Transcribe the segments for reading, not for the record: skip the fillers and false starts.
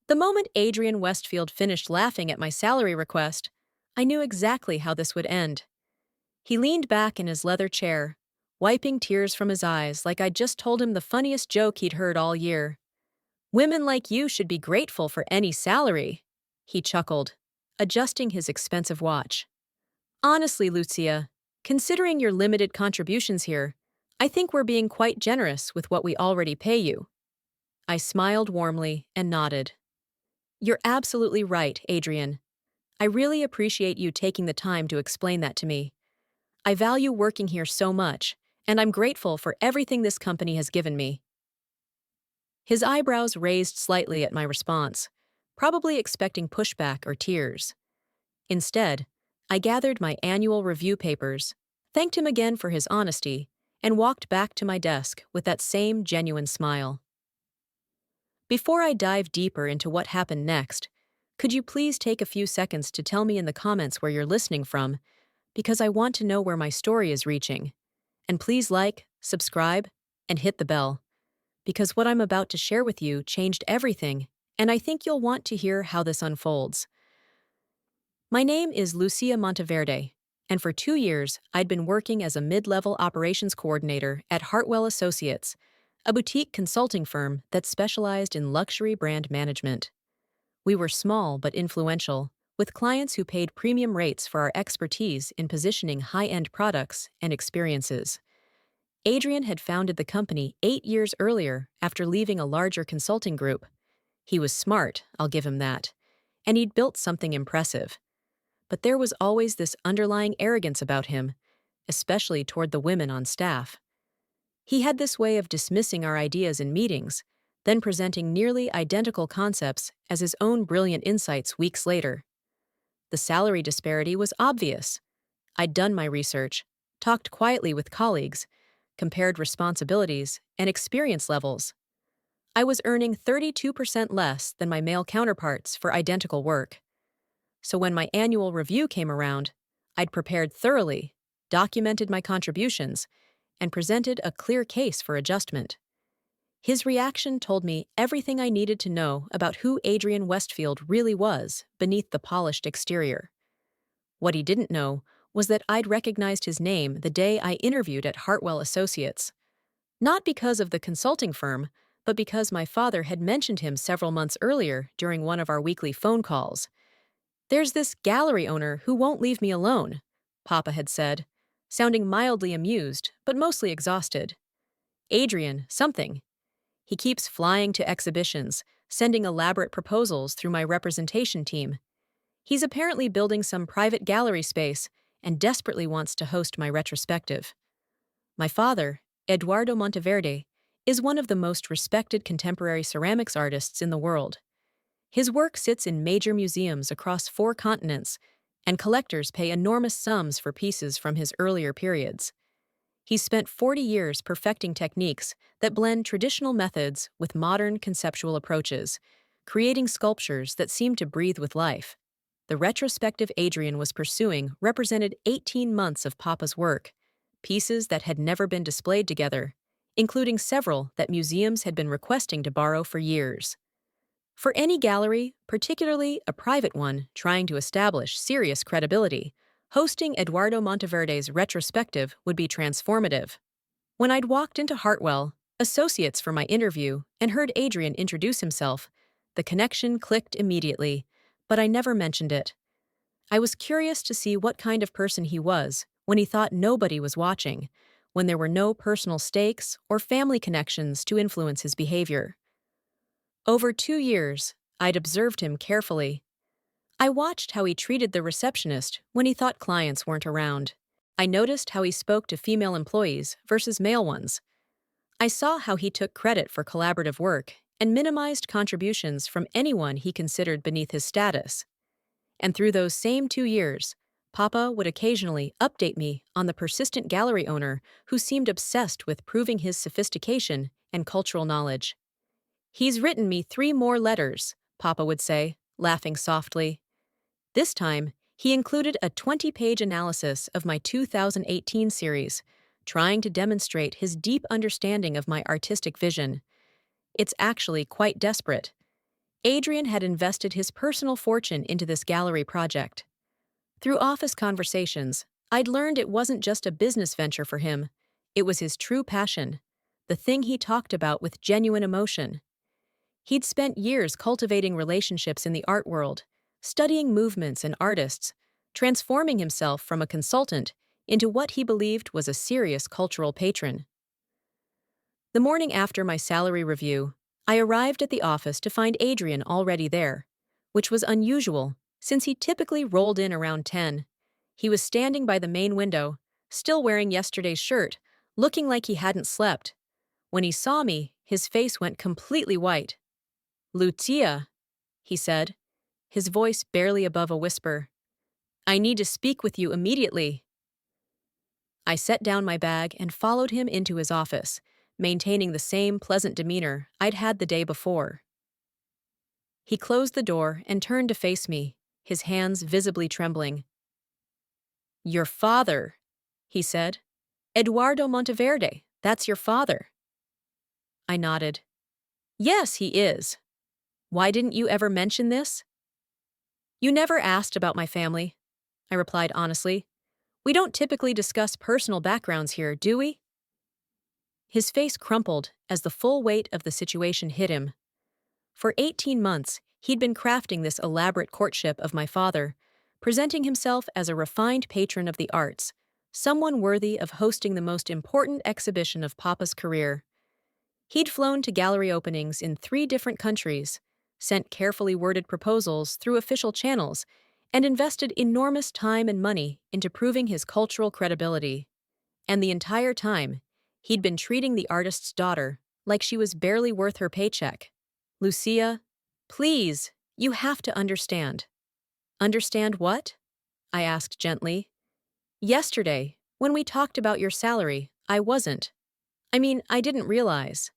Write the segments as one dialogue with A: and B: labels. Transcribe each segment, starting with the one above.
A: The moment Adrian Westfield finished laughing at my salary request, I knew exactly how this would end. He leaned back in his leather chair, wiping tears from his eyes like I'd just told him the funniest joke he'd heard all year. "Women like you should be grateful for any salary," he chuckled, adjusting his expensive watch. "Honestly, Lucia, considering your limited contributions here, I think we're being quite generous with what we already pay you." I smiled warmly and nodded. "You're absolutely right, Adrian. I really appreciate you taking the time to explain that to me. I value working here so much, and I'm grateful for everything this company has given me." His eyebrows raised slightly at my response, probably expecting pushback or tears. Instead, I gathered my annual review papers, thanked him again for his honesty, and walked back to my desk with that same genuine smile. Before I dive deeper into what happened next, could you please take a few seconds to tell me in the comments where you're listening from, because I want to know where my story is reaching. And please like, subscribe, and hit the bell, because what I'm about to share with you changed everything, and I think you'll want to hear how this unfolds. My name is Lucia Monteverde, and for 2 years, I'd been working as a mid-level operations coordinator at Hartwell Associates, a boutique consulting firm that specialized in luxury brand management. We were small but influential, with clients who paid premium rates for our expertise in positioning high-end products and experiences. Adrian had founded the company 8 years earlier after leaving a larger consulting group. He was smart, I'll give him that, and he'd built something impressive. But there was always this underlying arrogance about him, especially toward the women on staff. He had this way of dismissing our ideas in meetings, then presenting nearly identical concepts as his own brilliant insights weeks later. The salary disparity was obvious. I'd done my research, talked quietly with colleagues, compared responsibilities and experience levels. I was earning 32% less than my male counterparts for identical work. So when my annual review came around, I'd prepared thoroughly, documented my contributions, and presented a clear case for adjustment. His reaction told me everything I needed to know about who Adrian Westfield really was beneath the polished exterior. What he didn't know was that I'd recognized his name the day I interviewed at Hartwell Associates. Not because of the consulting firm, but because my father had mentioned him several months earlier during one of our weekly phone calls. "There's this gallery owner who won't leave me alone," Papa had said, sounding mildly amused but mostly exhausted. "Adrian, something. He keeps flying to exhibitions, sending elaborate proposals through my representation team. He's apparently building some private gallery space and desperately wants to host my retrospective." My father, Eduardo Monteverde, is one of the most respected contemporary ceramics artists in the world. His work sits in major museums across 4 continents, and collectors pay enormous sums for pieces from his earlier periods. He's spent 40 years perfecting techniques that blend traditional methods with modern conceptual approaches, creating sculptures that seem to breathe with life. The retrospective Adrian was pursuing represented 18 months of Papa's work, pieces that had never been displayed together, including several that museums had been requesting to borrow for years. For any gallery, particularly a private one trying to establish serious credibility, hosting Eduardo Monteverde's retrospective would be transformative. When I'd walked into Hartwell Associates for my interview and heard Adrian introduce himself, the connection clicked immediately, but I never mentioned it. I was curious to see what kind of person he was when he thought nobody was watching, when there were no personal stakes or family connections to influence his behavior. Over 2 years, I'd observed him carefully. I watched how he treated the receptionist when he thought clients weren't around. I noticed how he spoke to female employees versus male ones. I saw how he took credit for collaborative work and minimized contributions from anyone he considered beneath his status. And through those same 2 years, Papa would occasionally update me on the persistent gallery owner who seemed obsessed with proving his sophistication and cultural knowledge. "He's written me 3 more letters," Papa would say, laughing softly. This time, he included a 20-page analysis of my 2018 series, trying to demonstrate his deep understanding of my artistic vision. It's actually quite desperate. Adrian had invested his personal fortune into this gallery project. Through office conversations, I'd learned it wasn't just a business venture for him, it was his true passion, the thing he talked about with genuine emotion. He'd spent years cultivating relationships in the art world, studying movements and artists, transforming himself from a consultant into what he believed was a serious cultural patron. The morning after my salary review, I arrived at the office to find Adrian already there, which was unusual since he typically rolled in around 10. He was standing by the main window, still wearing yesterday's shirt, looking like he hadn't slept. When he saw me, his face went completely white. "Lucia," he said, his voice barely above a whisper. "I need to speak with you immediately." I set down my bag and followed him into his office, maintaining the same pleasant demeanor I'd had the day before. He closed the door and turned to face me, his hands visibly trembling. "Your father," he said. "Eduardo Monteverde, that's your father." I nodded. "Yes, he is. Why didn't you ever mention this?" "You never asked about my family," I replied honestly. "We don't typically discuss personal backgrounds here, do we?" His face crumpled as the full weight of the situation hit him. For 18 months, he'd been crafting this elaborate courtship of my father, presenting himself as a refined patron of the arts, someone worthy of hosting the most important exhibition of Papa's career. He'd flown to gallery openings in 3 different countries, sent carefully worded proposals through official channels, and invested enormous time and money into proving his cultural credibility. And the entire time, he'd been treating the artist's daughter like she was barely worth her paycheck. "Lucia, please, you have to understand." "Understand what?" I asked gently. "Yesterday, when we talked about your salary, I didn't realize."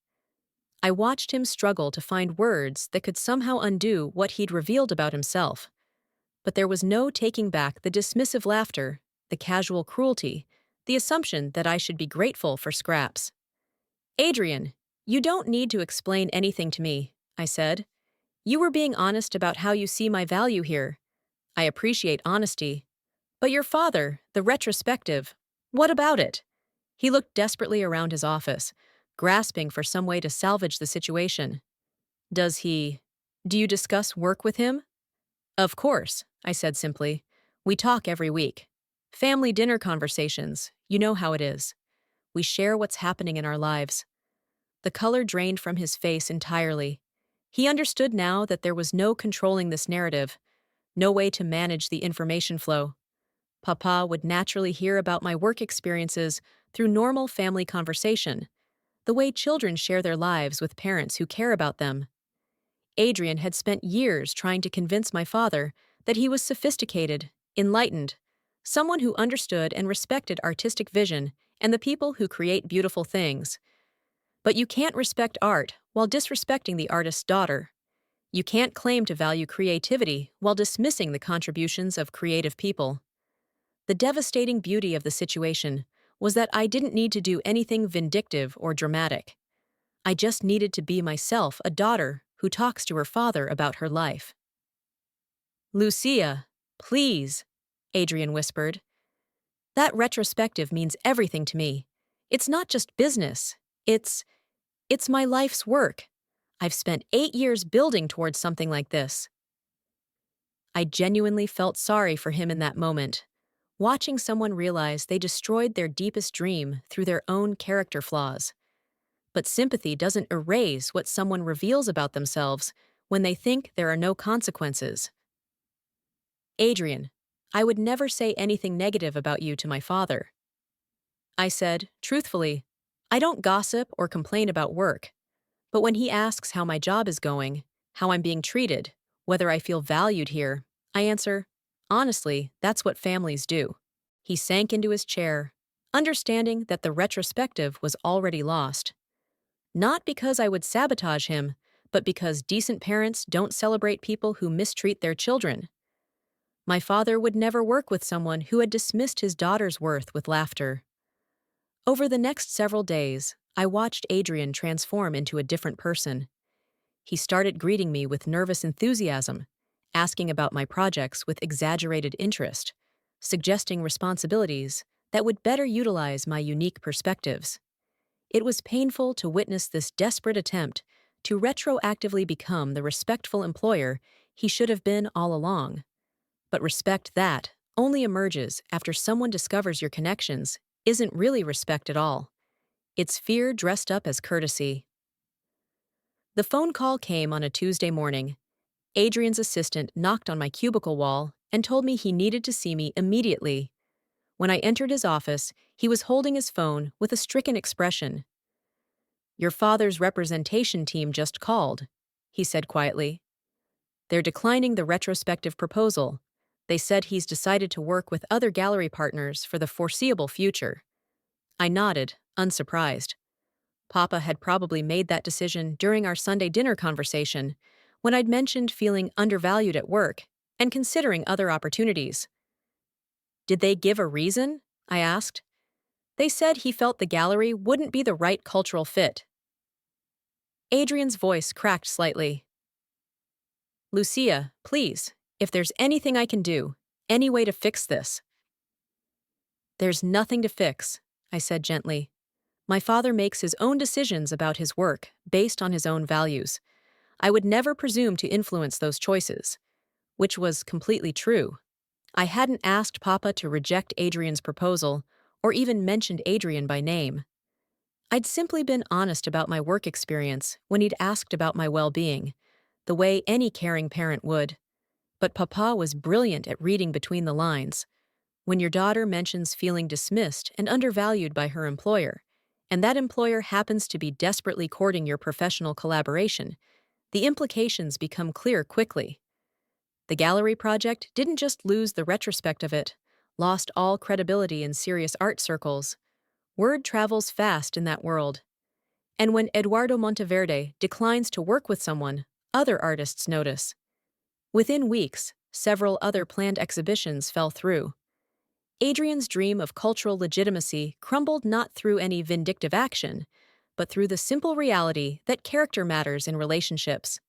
A: I watched him struggle to find words that could somehow undo what he'd revealed about himself. But there was no taking back the dismissive laughter, the casual cruelty, the assumption that I should be grateful for scraps. "Adrian, you don't need to explain anything to me," I said. "You were being honest about how you see my value here. I appreciate honesty. But your father, the retrospective, what about it?" He looked desperately around his office, grasping for some way to salvage the situation. Do you discuss work with him?" "Of course," I said simply. "We talk every week. Family dinner conversations, you know how it is. We share what's happening in our lives." The color drained from his face entirely. He understood now that there was no controlling this narrative, no way to manage the information flow. Papa would naturally hear about my work experiences through normal family conversation, the way children share their lives with parents who care about them. Adrian had spent years trying to convince my father that he was sophisticated, enlightened, someone who understood and respected artistic vision and the people who create beautiful things. But you can't respect art while disrespecting the artist's daughter. You can't claim to value creativity while dismissing the contributions of creative people. The devastating beauty of the situation was that I didn't need to do anything vindictive or dramatic. I just needed to be myself, a daughter who talks to her father about her life. "Lucia, please," Adrian whispered. "That retrospective means everything to me. It's not just business. It's my life's work. I've spent 8 years building towards something like this." I genuinely felt sorry for him in that moment, watching someone realize they destroyed their deepest dream through their own character flaws. But sympathy doesn't erase what someone reveals about themselves when they think there are no consequences. "Adrian, I would never say anything negative about you to my father." I said, truthfully, "I don't gossip or complain about work. But when he asks how my job is going, how I'm being treated, whether I feel valued here, I answer, honestly, that's what families do." He sank into his chair, understanding that the retrospective was already lost. Not because I would sabotage him, but because decent parents don't celebrate people who mistreat their children. My father would never work with someone who had dismissed his daughter's worth with laughter. Over the next several days, I watched Adrian transform into a different person. He started greeting me with nervous enthusiasm, asking about my projects with exaggerated interest, suggesting responsibilities that would better utilize my unique perspectives. It was painful to witness this desperate attempt to retroactively become the respectful employer he should have been all along. But respect that only emerges after someone discovers your connections isn't really respect at all. It's fear dressed up as courtesy. The phone call came on a Tuesday morning. Adrian's assistant knocked on my cubicle wall and told me he needed to see me immediately. When I entered his office, he was holding his phone with a stricken expression. "Your father's representation team just called," he said quietly. "They're declining the retrospective proposal. They said he's decided to work with other gallery partners for the foreseeable future." I nodded, unsurprised. Papa had probably made that decision during our Sunday dinner conversation, when I'd mentioned feeling undervalued at work and considering other opportunities. "Did they give a reason?" I asked. "They said he felt the gallery wouldn't be the right cultural fit." Adrian's voice cracked slightly. "Lucia, please, if there's anything I can do, any way to fix this." "There's nothing to fix," I said gently. "My father makes his own decisions about his work based on his own values. I would never presume to influence those choices." Which was completely true. I hadn't asked Papa to reject Adrian's proposal or even mentioned Adrian by name. I'd simply been honest about my work experience when he'd asked about my well-being, the way any caring parent would. But Papa was brilliant at reading between the lines. When your daughter mentions feeling dismissed and undervalued by her employer, and that employer happens to be desperately courting your professional collaboration, the implications become clear quickly. The gallery project didn't just lose the retrospect of it, lost all credibility in serious art circles. Word travels fast in that world. And when Eduardo Monteverde declines to work with someone, other artists notice. Within weeks, several other planned exhibitions fell through. Adrian's dream of cultural legitimacy crumbled not through any vindictive action, but through the simple reality that character matters in relationships.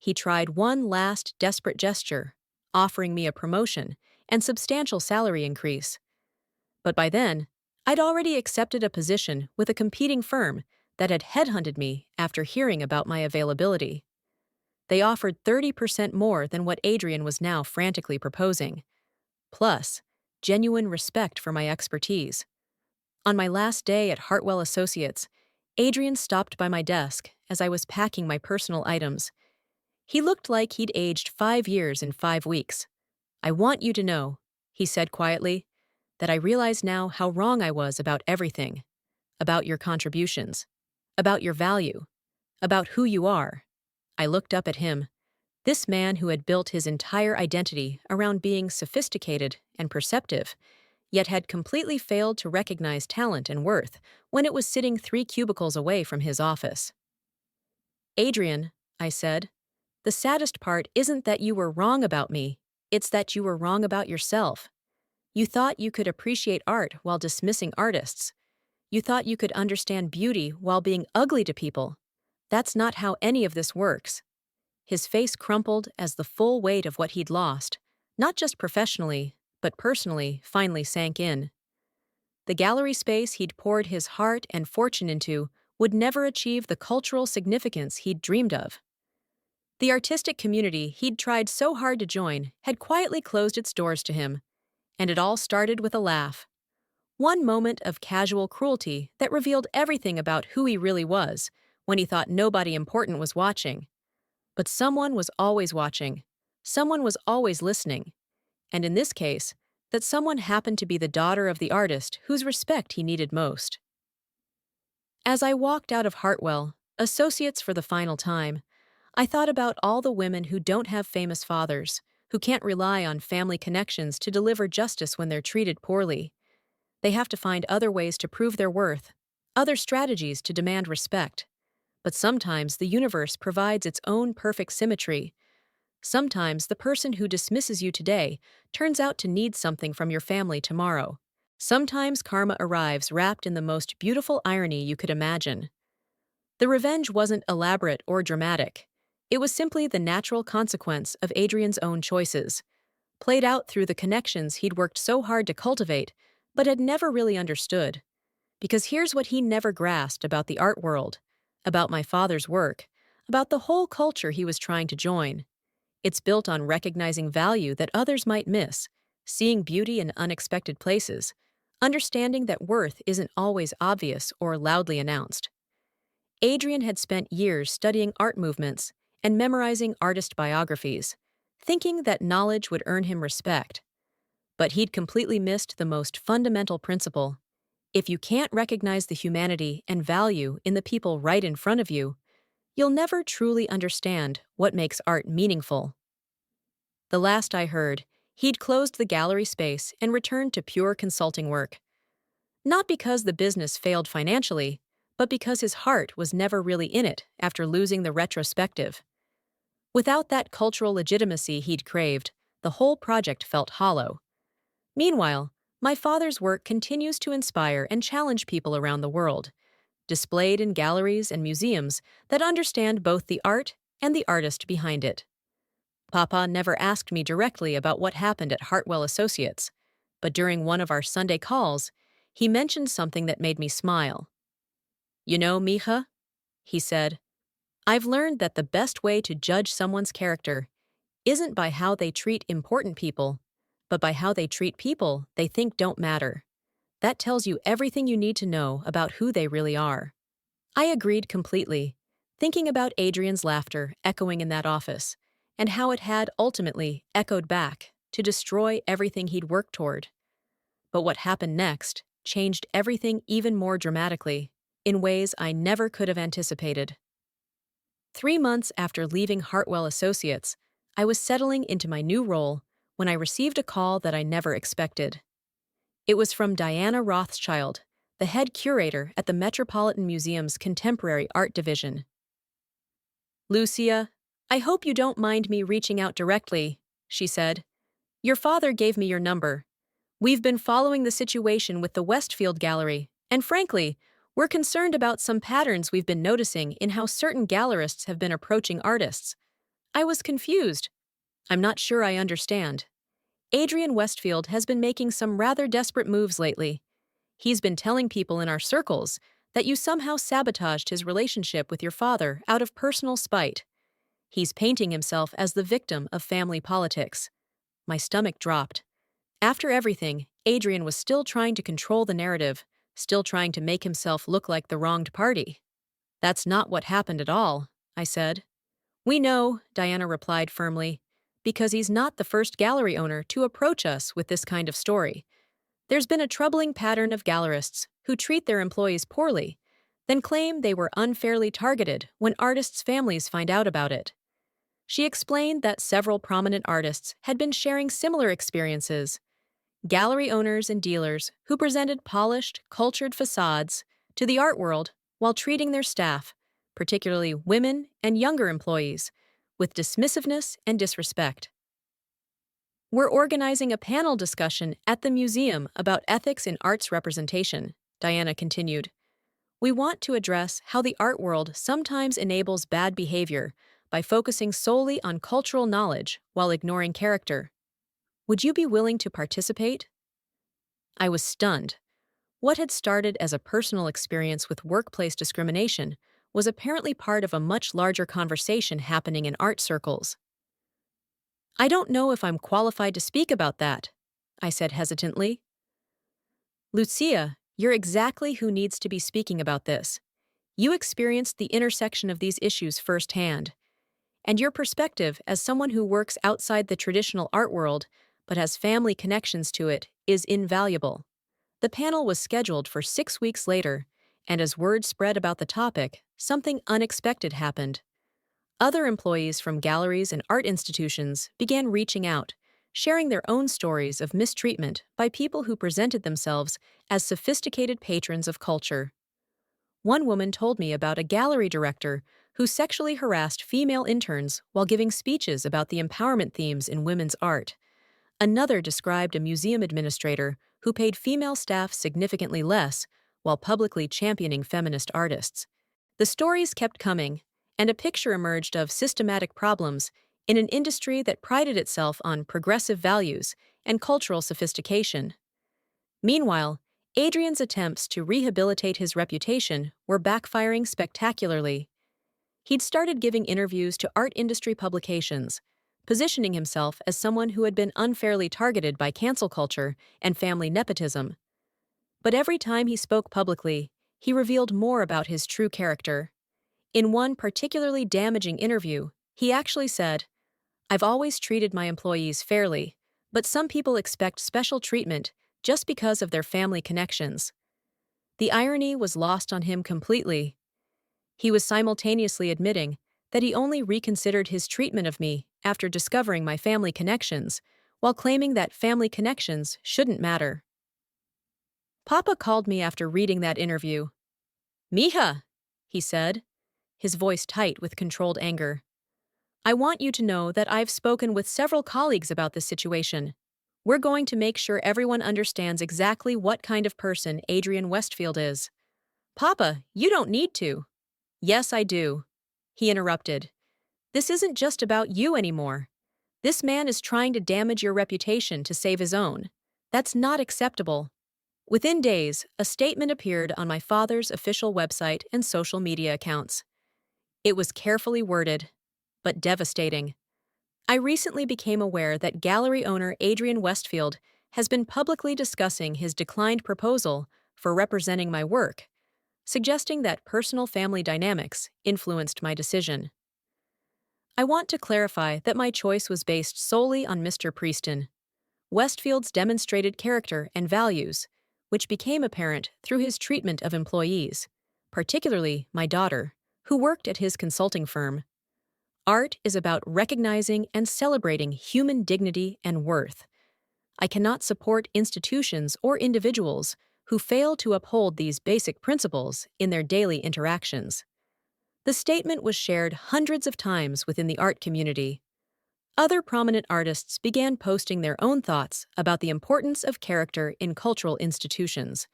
A: He tried one last desperate gesture, offering me a promotion and substantial salary increase. But by then, I'd already accepted a position with a competing firm that had headhunted me after hearing about my availability. They offered 30% more than what Adrian was now frantically proposing. Plus, genuine respect for my expertise. On my last day at Hartwell Associates, Adrian stopped by my desk as I was packing my personal items. He looked like he'd aged 5 years in 5 weeks. "I want you to know," he said quietly, "that I realize now how wrong I was about everything. About your contributions. About your value. About who you are." I looked up at him. This man who had built his entire identity around being sophisticated and perceptive, yet had completely failed to recognize talent and worth when it was sitting 3 cubicles away from his office. "Adrian," I said, "the saddest part isn't that you were wrong about me, it's that you were wrong about yourself. You thought you could appreciate art while dismissing artists. You thought you could understand beauty while being ugly to people. That's not how any of this works." His face crumpled as the full weight of what he'd lost, not just professionally, but personally, finally sank in. The gallery space he'd poured his heart and fortune into would never achieve the cultural significance he'd dreamed of. The artistic community he'd tried so hard to join had quietly closed its doors to him, and it all started with a laugh. One moment of casual cruelty that revealed everything about who he really was when he thought nobody important was watching. But someone was always watching. Someone was always listening. And in this case, that someone happened to be the daughter of the artist whose respect he needed most. As I walked out of Hartwell, Associates for the final time, I thought about all the women who don't have famous fathers, who can't rely on family connections to deliver justice when they're treated poorly. They have to find other ways to prove their worth, other strategies to demand respect. But sometimes the universe provides its own perfect symmetry. Sometimes the person who dismisses you today turns out to need something from your family tomorrow. Sometimes karma arrives wrapped in the most beautiful irony you could imagine. The revenge wasn't elaborate or dramatic. It was simply the natural consequence of Adrian's own choices, played out through the connections he'd worked so hard to cultivate, but had never really understood. Because here's what he never grasped about the art world, about my father's work, about the whole culture he was trying to join. It's built on recognizing value that others might miss, seeing beauty in unexpected places, understanding that worth isn't always obvious or loudly announced. Adrian had spent years studying art movements and memorizing artist biographies, thinking that knowledge would earn him respect. But he'd completely missed the most fundamental principle. If you can't recognize the humanity and value in the people right in front of you, you'll never truly understand what makes art meaningful. The last I heard, he'd closed the gallery space and returned to pure consulting work. Not because the business failed financially, but because his heart was never really in it after losing the retrospective. Without that cultural legitimacy he'd craved, the whole project felt hollow. Meanwhile, my father's work continues to inspire and challenge people around the world, displayed in galleries and museums that understand both the art and the artist behind it. Papa never asked me directly about what happened at Hartwell Associates, but during one of our Sunday calls, he mentioned something that made me smile. "You know, mija," he said, "I've learned that the best way to judge someone's character isn't by how they treat important people, but by how they treat people they think don't matter. That tells you everything you need to know about who they really are." I agreed completely, thinking about Adrian's laughter echoing in that office, and how it had ultimately echoed back to destroy everything he'd worked toward. But what happened next changed everything even more dramatically, in ways I never could have anticipated. 3 months after leaving Hartwell Associates, I was settling into my new role when I received a call that I never expected. It was from Diana Rothschild, the head curator at the Metropolitan Museum's Contemporary Art Division. "Lucia, I hope you don't mind me reaching out directly," she said. "Your father gave me your number. We've been following the situation with the Westfield Gallery, and frankly, we're concerned about some patterns we've been noticing in how certain gallerists have been approaching artists." I was confused. "I'm not sure I understand." "Adrian Westfield has been making some rather desperate moves lately. He's been telling people in our circles that you somehow sabotaged his relationship with your father out of personal spite. He's painting himself as the victim of family politics." My stomach dropped. After everything, Adrian was still trying to control the narrative, still trying to make himself look like the wronged party. "That's not what happened at all," I said. "We know," Diana replied firmly, "because he's not the first gallery owner to approach us with this kind of story. There's been a troubling pattern of gallerists who treat their employees poorly, then claim they were unfairly targeted when artists' families find out about it." She explained that several prominent artists had been sharing similar experiences. Gallery owners and dealers who presented polished, cultured facades to the art world while treating their staff, particularly women and younger employees, with dismissiveness and disrespect. "We're organizing a panel discussion at the museum about ethics in arts representation," Diana continued. "We want to address how the art world sometimes enables bad behavior by focusing solely on cultural knowledge while ignoring character. Would you be willing to participate?" I was stunned. What had started as a personal experience with workplace discrimination was apparently part of a much larger conversation happening in art circles. "I don't know if I'm qualified to speak about that," I said hesitantly. "Lucia, you're exactly who needs to be speaking about this. You experienced the intersection of these issues firsthand, and your perspective as someone who works outside the traditional art world but has family connections to it is invaluable." The panel was scheduled for 6 weeks later, and as word spread about the topic, something unexpected happened. Other employees from galleries and art institutions began reaching out, sharing their own stories of mistreatment by people who presented themselves as sophisticated patrons of culture. One woman told me about a gallery director who sexually harassed female interns while giving speeches about the empowerment themes in women's art. Another described a museum administrator who paid female staff significantly less while publicly championing feminist artists. The stories kept coming, and a picture emerged of systematic problems in an industry that prided itself on progressive values and cultural sophistication. Meanwhile, Adrian's attempts to rehabilitate his reputation were backfiring spectacularly. He'd started giving interviews to art industry publications, positioning himself as someone who had been unfairly targeted by cancel culture and family nepotism. But every time he spoke publicly, he revealed more about his true character. In one particularly damaging interview, he actually said, "I've always treated my employees fairly, but some people expect special treatment just because of their family connections." The irony was lost on him completely. He was simultaneously admitting that he only reconsidered his treatment of me after discovering my family connections, while claiming that family connections shouldn't matter. Papa called me after reading that interview. "Mija," he said, his voice tight with controlled anger. "I want you to know that I've spoken with several colleagues about this situation. We're going to make sure everyone understands exactly what kind of person Adrian Westfield is." "Papa, you don't need to." "Yes, I do," he interrupted. "This isn't just about you anymore. This man is trying to damage your reputation to save his own. That's not acceptable." Within days, a statement appeared on my father's official website and social media accounts. It was carefully worded, but devastating. "I recently became aware that gallery owner Adrian Westfield has been publicly discussing his declined proposal for representing my work, suggesting that personal family dynamics influenced my decision. I want to clarify that my choice was based solely on Mr. Prieston, Westfield's demonstrated character and values, which became apparent through his treatment of employees, particularly my daughter, who worked at his consulting firm. Art is about recognizing and celebrating human dignity and worth. I cannot support institutions or individuals who fail to uphold these basic principles in their daily interactions." The statement was shared hundreds of times within the art community. Other prominent artists began posting their own thoughts about the importance of character in cultural institutions.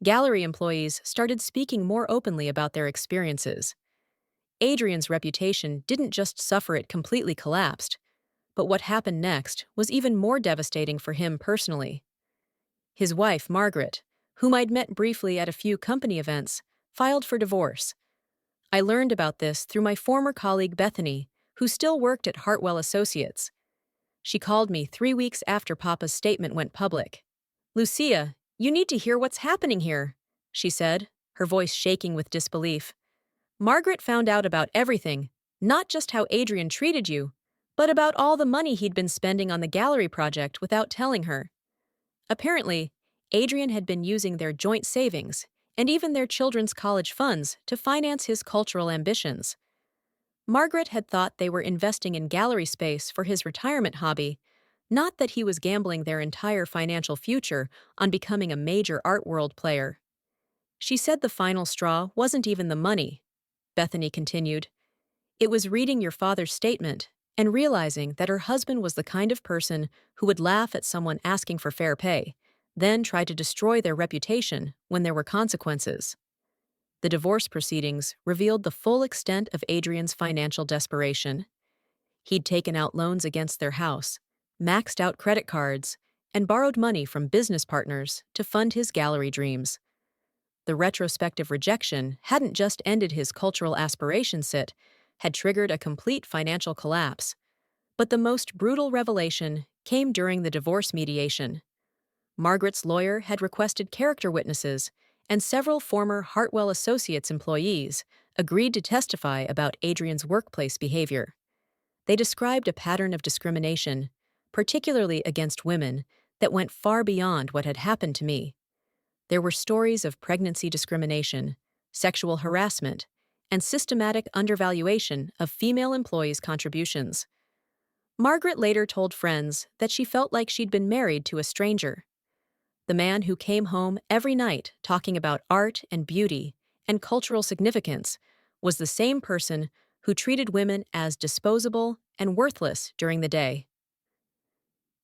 A: Gallery employees started speaking more openly about their experiences. Adrian's reputation didn't just suffer, it completely collapsed. But what happened next was even more devastating for him personally. His wife, Margaret, whom I'd met briefly at a few company events, filed for divorce. I learned about this through my former colleague Bethany, who still worked at Hartwell Associates. She called me 3 weeks after Papa's statement went public. "Lucia, you need to hear what's happening here," she said, her voice shaking with disbelief. "Margaret found out about everything, not just how Adrian treated you, but about all the money he'd been spending on the gallery project without telling her. Apparently, Adrian had been using their joint savings and even their children's college funds to finance his cultural ambitions. Margaret had thought they were investing in gallery space for his retirement hobby, not that he was gambling their entire financial future on becoming a major art world player. She said the final straw wasn't even the money," Bethany continued. "It was reading your father's statement and realizing that her husband was the kind of person who would laugh at someone asking for fair pay, then try to destroy their reputation when there were consequences." The divorce proceedings revealed the full extent of Adrian's financial desperation. He'd taken out loans against their house, maxed out credit cards, and borrowed money from business partners to fund his gallery dreams. The retrospective rejection hadn't just ended his cultural aspirations, it had triggered a complete financial collapse. But the most brutal revelation came during the divorce mediation. Margaret's lawyer had requested character witnesses, and several former Hartwell Associates employees agreed to testify about Adrian's workplace behavior. They described a pattern of discrimination, particularly against women, that went far beyond what had happened to me. There were stories of pregnancy discrimination, sexual harassment, and systematic undervaluation of female employees' contributions. Margaret later told friends that she felt like she'd been married to a stranger. The man who came home every night talking about art and beauty and cultural significance was the same person who treated women as disposable and worthless during the day.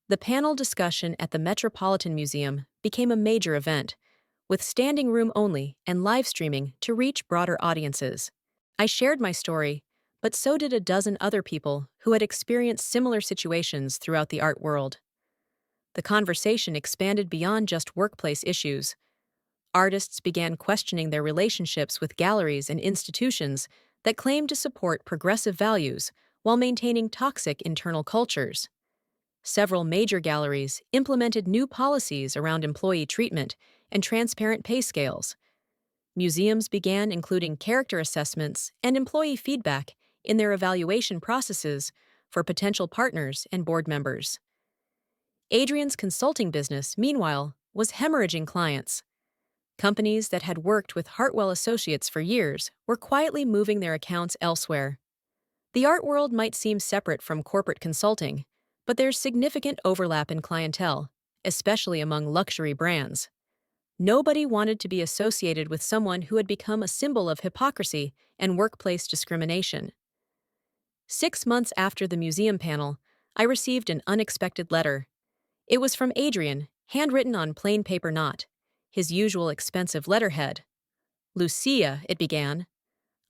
A: The panel discussion at the Metropolitan Museum became a major event, with standing room only and live streaming to reach broader audiences. I shared my story, but so did a dozen other people who had experienced similar situations throughout the art world. The conversation expanded beyond just workplace issues. Artists began questioning their relationships with galleries and institutions that claimed to support progressive values while maintaining toxic internal cultures. Several major galleries implemented new policies around employee treatment and transparent pay scales. Museums began including character assessments and employee feedback in their evaluation processes for potential partners and board members. Adrian's consulting business, meanwhile, was hemorrhaging clients. Companies that had worked with Hartwell Associates for years were quietly moving their accounts elsewhere. The art world might seem separate from corporate consulting, but there's significant overlap in clientele, especially among luxury brands. Nobody wanted to be associated with someone who had become a symbol of hypocrisy and workplace discrimination. 6 months after the museum panel, I received an unexpected letter. It was from Adrian, handwritten on plain paper knot, his usual expensive letterhead. Lucia, it began.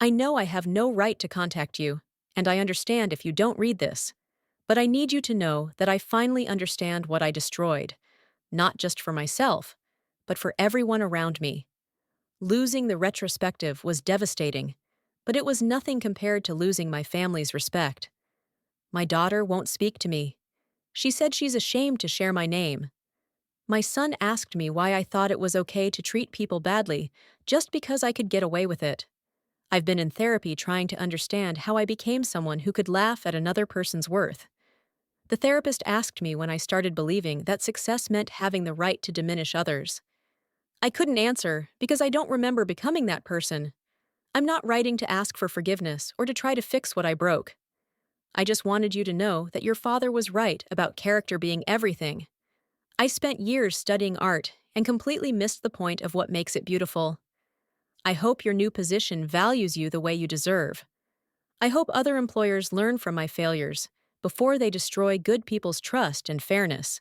A: I know I have no right to contact you, and I understand if you don't read this. But I need you to know that I finally understand what I destroyed, not just for myself, but for everyone around me. Losing the retrospective was devastating, but it was nothing compared to losing my family's respect. My daughter won't speak to me. She said she's ashamed to share my name. My son asked me why I thought it was okay to treat people badly just because I could get away with it. I've been in therapy trying to understand how I became someone who could laugh at another person's worth. The therapist asked me when I started believing that success meant having the right to diminish others. I couldn't answer because I don't remember becoming that person. I'm not writing to ask for forgiveness or to try to fix what I broke. I just wanted you to know that your father was right about character being everything. I spent years studying art and completely missed the point of what makes it beautiful. I hope your new position values you the way you deserve. I hope other employers learn from my failures before they destroy good people's trust and fairness.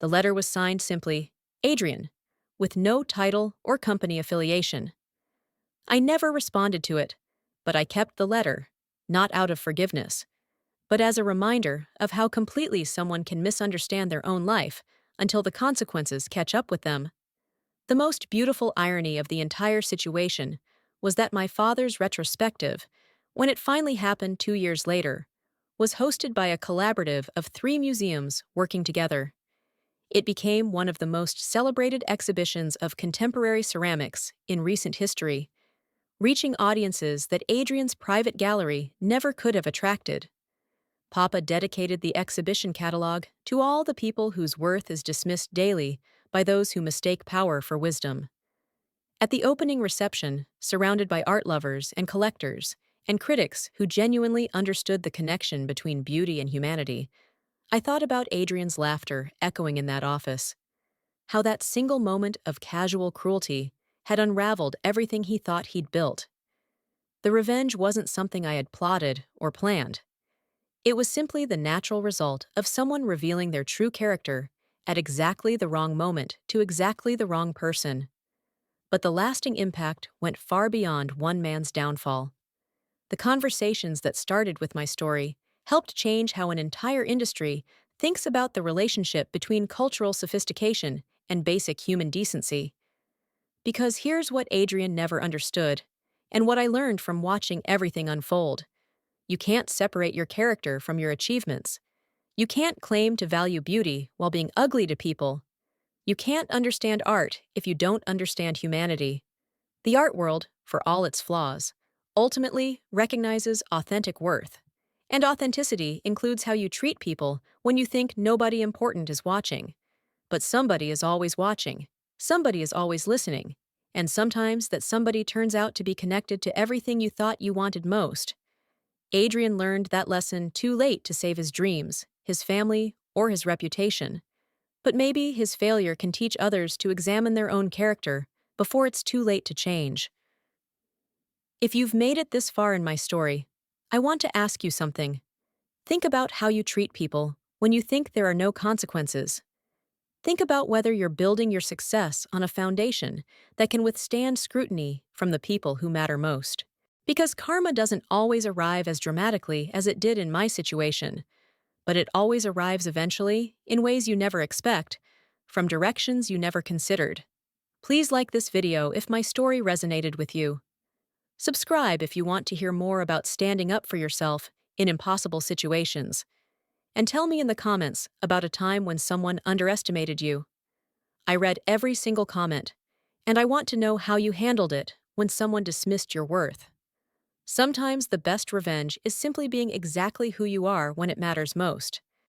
A: The letter was signed simply, Adrian, with no title or company affiliation. I never responded to it, but I kept the letter, not out of forgiveness, but as a reminder of how completely someone can misunderstand their own life until the consequences catch up with them. The most beautiful irony of the entire situation was that my father's retrospective, when it finally happened 2 years later, was hosted by a collaborative of 3 museums working together. It became one of the most celebrated exhibitions of contemporary ceramics in recent history, reaching audiences that Adrian's private gallery never could have attracted. Papa dedicated the exhibition catalog to all the people whose worth is dismissed daily by those who mistake power for wisdom. At the opening reception, surrounded by art lovers and collectors, and critics who genuinely understood the connection between beauty and humanity, I thought about Adrian's laughter echoing in that office. How that single moment of casual cruelty had unraveled everything he thought he'd built. The revenge wasn't something I had plotted or planned. It was simply the natural result of someone revealing their true character at exactly the wrong moment to exactly the wrong person. But the lasting impact went far beyond one man's downfall. The conversations that started with my story helped change how an entire industry thinks about the relationship between cultural sophistication and basic human decency. Because here's what Adrian never understood, and what I learned from watching everything unfold. You can't separate your character from your achievements. You can't claim to value beauty while being ugly to people. You can't understand art if you don't understand humanity. The art world, for all its flaws, ultimately recognizes authentic worth. And authenticity includes how you treat people when you think nobody important is watching. But somebody is always watching. Somebody is always listening. And sometimes that somebody turns out to be connected to everything you thought you wanted most. Adrian learned that lesson too late to save his dreams, his family, or his reputation. But maybe his failure can teach others to examine their own character before it's too late to change. If you've made it this far in my story, I want to ask you something. Think about how you treat people when you think there are no consequences. Think about whether you're building your success on a foundation that can withstand scrutiny from the people who matter most. Because karma doesn't always arrive as dramatically as it did in my situation, but it always arrives eventually, in ways you never expect, from directions you never considered. Please like this video if my story resonated with you. Subscribe if you want to hear more about standing up for yourself in impossible situations. And tell me in the comments about a time when someone underestimated you. I read every single comment, and I want to know how you handled it when someone dismissed your worth. Sometimes the best revenge is simply being exactly who you are when it matters most.